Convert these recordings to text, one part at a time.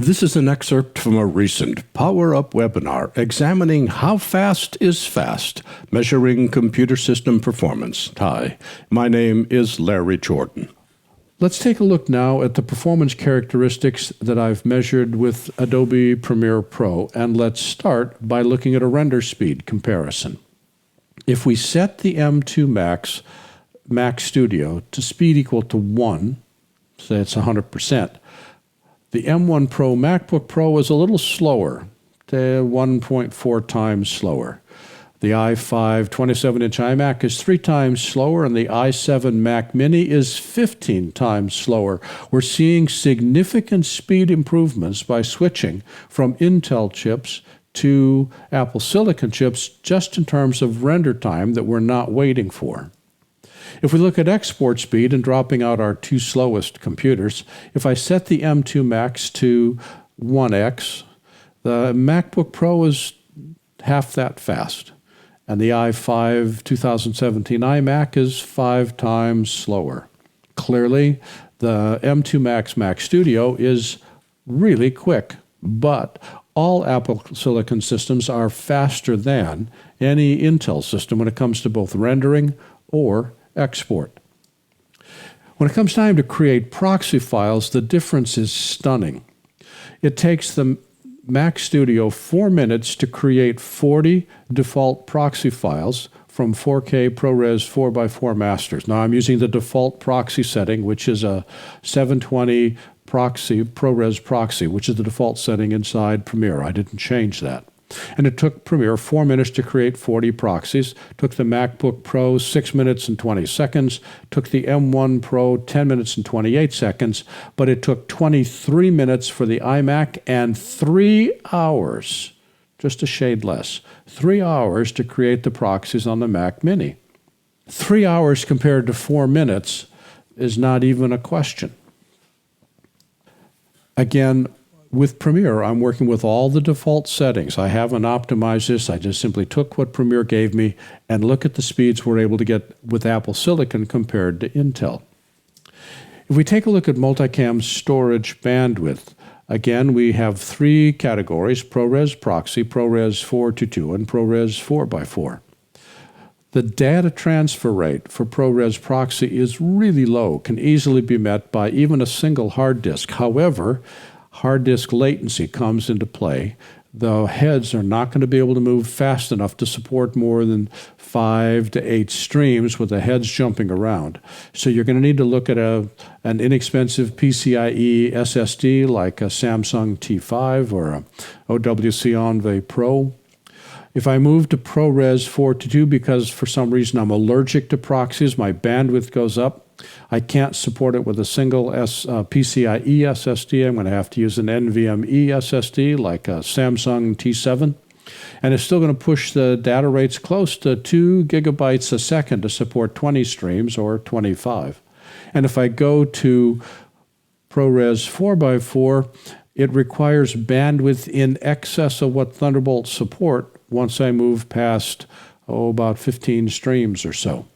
This is an excerpt from a recent Power Up webinar examining how fast is fast, measuring computer system performance. Hi, my name is Larry Jordan. Let's take a look now at the performance characteristics that I've measured with Adobe Premiere Pro, and let's start by looking at a render speed comparison. If we set the M2 Max Studio to speed equal to 1, say it's 100%, the M1 Pro MacBook Pro is a little slower, 1.4 times slower. The i5 27-inch iMac is 3 times slower, and the i7 Mac Mini is 15 times slower. We're seeing significant speed improvements by switching from Intel chips to Apple Silicon chips just in terms of render time that we're not waiting for. If we look at export speed and dropping out our two slowest computers, if I set the M2 Max to 1x, the MacBook Pro is half that fast, and the i5 2017 iMac is 5 times slower. Clearly, the M2 Mac Studio is really quick, but all Apple Silicon systems are faster than any Intel system when it comes to both rendering or export. When it comes time to create proxy files, the difference is stunning. It takes the Mac Studio 4 minutes to create 40 default proxy files from 4K ProRes 4x4 masters. Now I'm using the default proxy setting, which is a 720 proxy, ProRes proxy, which is the default setting inside Premiere. I didn't change that. And it took Premiere 4 minutes to create 40 proxies, took the MacBook Pro 6 minutes and 20 seconds, took the M1 Pro 10 minutes and 28 seconds, but it took 23 minutes for the iMac and 3 hours, just a shade less, 3 hours to create the proxies on the Mac Mini. 3 hours compared to 4 minutes is not even a question. Again, with Premiere, I'm working with all the default settings. I haven't optimized this. I just simply took what Premiere gave me and look at the speeds we're able to get with Apple Silicon compared to Intel. If we take a look at Multicam storage bandwidth, again, we have 3 categories: ProRes Proxy, ProRes 422, and ProRes 4x4. The data transfer rate for ProRes Proxy is really low, can easily be met by even a single hard disk. However, hard disk latency comes into play. The heads are not going to be able to move fast enough to support more than 5 to 8 streams with the heads jumping around. So you're going to need to look at an inexpensive PCIe SSD like a Samsung T5 or a OWC Envoy Pro. If I move to ProRes 422 because for some reason I'm allergic to proxies, my bandwidth goes up. I can't support it with a single PCIe SSD. I'm going to have to use an NVMe SSD like a Samsung T7. And it's still going to push the data rates close to 2 gigabytes a second to support 20 streams or 25. And if I go to ProRes 4x4, it requires bandwidth in excess of what Thunderbolt support once I move past, about 15 streams or so.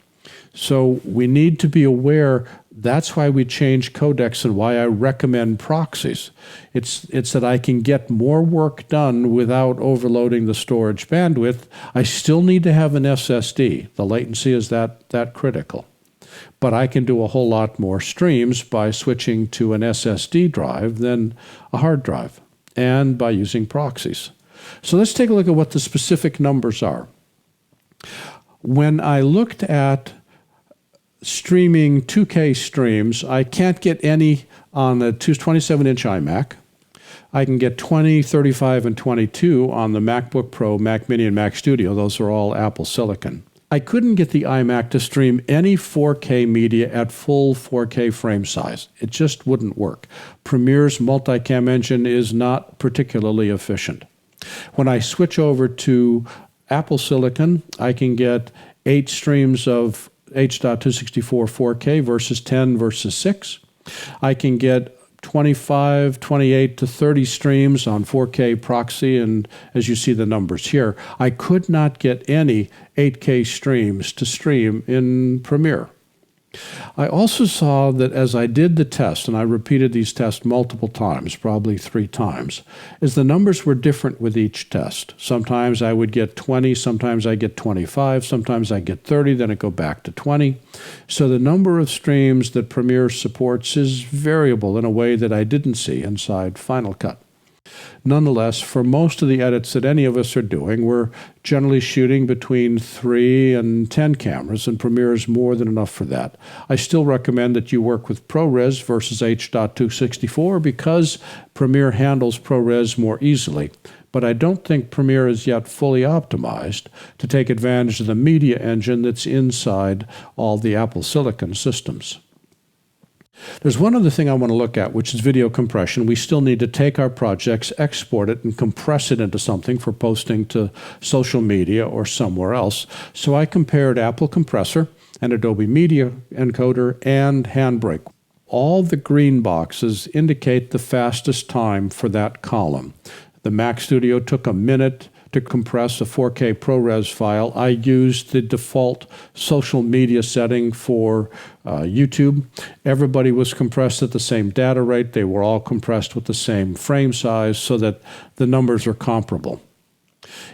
So we need to be aware. That's why we change codecs and why I recommend proxies. It's that I can get more work done without overloading the storage bandwidth. I still need to have an SSD. The latency is that critical. But I can do a whole lot more streams by switching to an SSD drive than a hard drive, and by using proxies. So let's take a look at what the specific numbers are. When I looked at streaming 2K streams, I can't get any on a 27-inch iMac. I can get 20, 35, and 22 on the MacBook Pro, Mac Mini, and Mac Studio. Those are all Apple Silicon. I couldn't get the iMac to stream any 4K media at full 4K frame size. It just wouldn't work. Premiere's Multicam engine is not particularly efficient. When I switch over to Apple Silicon, I can get 8 streams of H.264 4K versus 10 versus 6. I can get 25, 28 to 30 streams on 4K proxy, and as you see the numbers here, I could not get any 8K streams to stream in Premiere. I also saw that as I did the test, and I repeated these tests multiple times, probably 3 times, is the numbers were different with each test. Sometimes I would get 20, sometimes I get 25, sometimes I get 30, then I go back to 20. So the number of streams that Premiere supports is variable in a way that I didn't see inside Final Cut. Nonetheless, for most of the edits that any of us are doing, we're generally shooting between 3 and 10 cameras, and Premiere is more than enough for that. I still recommend that you work with ProRes versus H.264 because Premiere handles ProRes more easily, but I don't think Premiere is yet fully optimized to take advantage of the media engine that's inside all the Apple Silicon systems. There's one other thing I want to look at, which is video compression. We still need to take our projects, export it, and compress it into something for posting to social media or somewhere else. So I compared Apple Compressor and Adobe Media Encoder and Handbrake. All the green boxes indicate the fastest time for that column. The Mac Studio took a minute to compress a 4K ProRes file. I used the default social media setting for YouTube. Everybody was compressed at the same data rate. They were all compressed with the same frame size so that the numbers are comparable.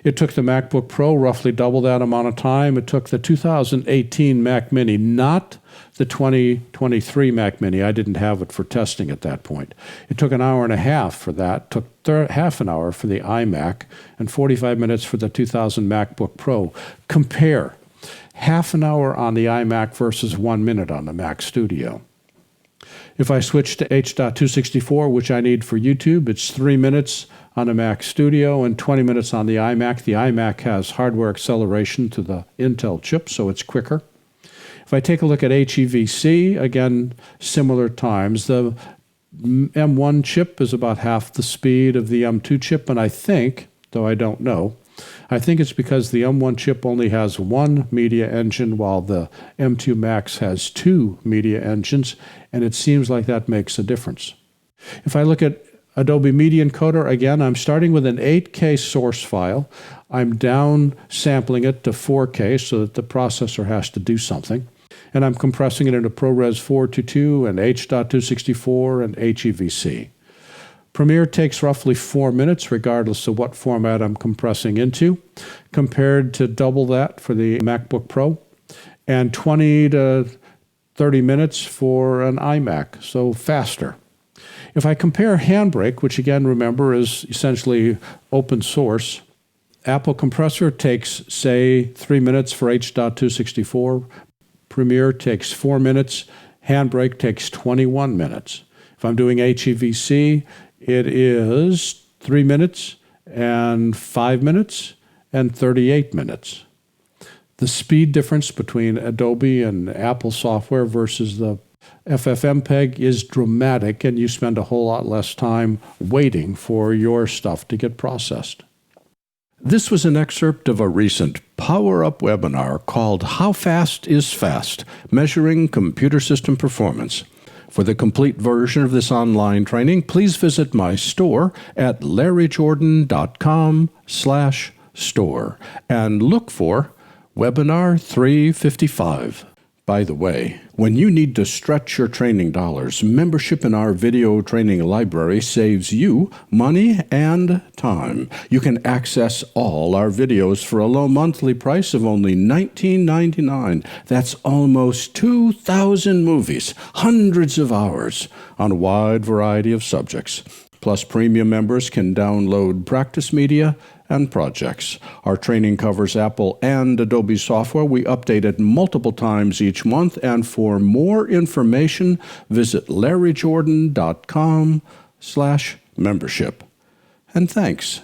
It took the MacBook Pro roughly double that amount of time. It took the 2018 Mac Mini, not the 2023 Mac Mini. I didn't have it for testing at that point. It took an hour and a half for that. It took half an hour for the iMac and 45 minutes for the 2000 MacBook Pro. Compare half an hour on the iMac versus 1 minute on the Mac Studio. If I switch to H.264, which I need for YouTube, it's 3 minutes on the Mac Studio and 20 minutes on the iMac. The iMac has hardware acceleration to the Intel chip, so it's quicker. If I take a look at HEVC, again, similar times. The M1 chip is about half the speed of the M2 chip, and I think, though I don't know, I think it's because the M1 chip only has 1 media engine while the M2 Max has 2 media engines, and it seems like that makes a difference. If I look at Adobe Media Encoder, again, I'm starting with an 8K source file. I'm down sampling it to 4K so that the processor has to do something. And I'm compressing it into ProRes 422 and H.264 and HEVC. Premiere takes roughly 4 minutes, regardless of what format I'm compressing into, compared to double that for the MacBook Pro, and 20 to 30 minutes for an iMac, so faster. If I compare Handbrake, which again, remember, is essentially open source, Apple Compressor takes, say, 3 minutes for H.264. Premiere takes 4 minutes. Handbrake takes 21 minutes. If I'm doing HEVC, it is 3 minutes and 5 minutes and 38 minutes. The speed difference between Adobe and Apple software versus the FFmpeg is dramatic, and you spend a whole lot less time waiting for your stuff to get processed. This was an excerpt of a recent Power Up webinar called How Fast is Fast? Measuring Computer System Performance. For the complete version of this online training, please visit my store at larryjordan.com/store and look for Webinar 355. By the way, when you need to stretch your training dollars, membership in our video training library saves you money and time. You can access all our videos for a low monthly price of only $19.99. That's almost 2,000 movies, hundreds of hours on a wide variety of subjects. Plus, premium members can download practice media and projects. Our training covers Apple and Adobe software. We update it multiple times each month, and for more information, visit larryjordan.com/membership. And thanks.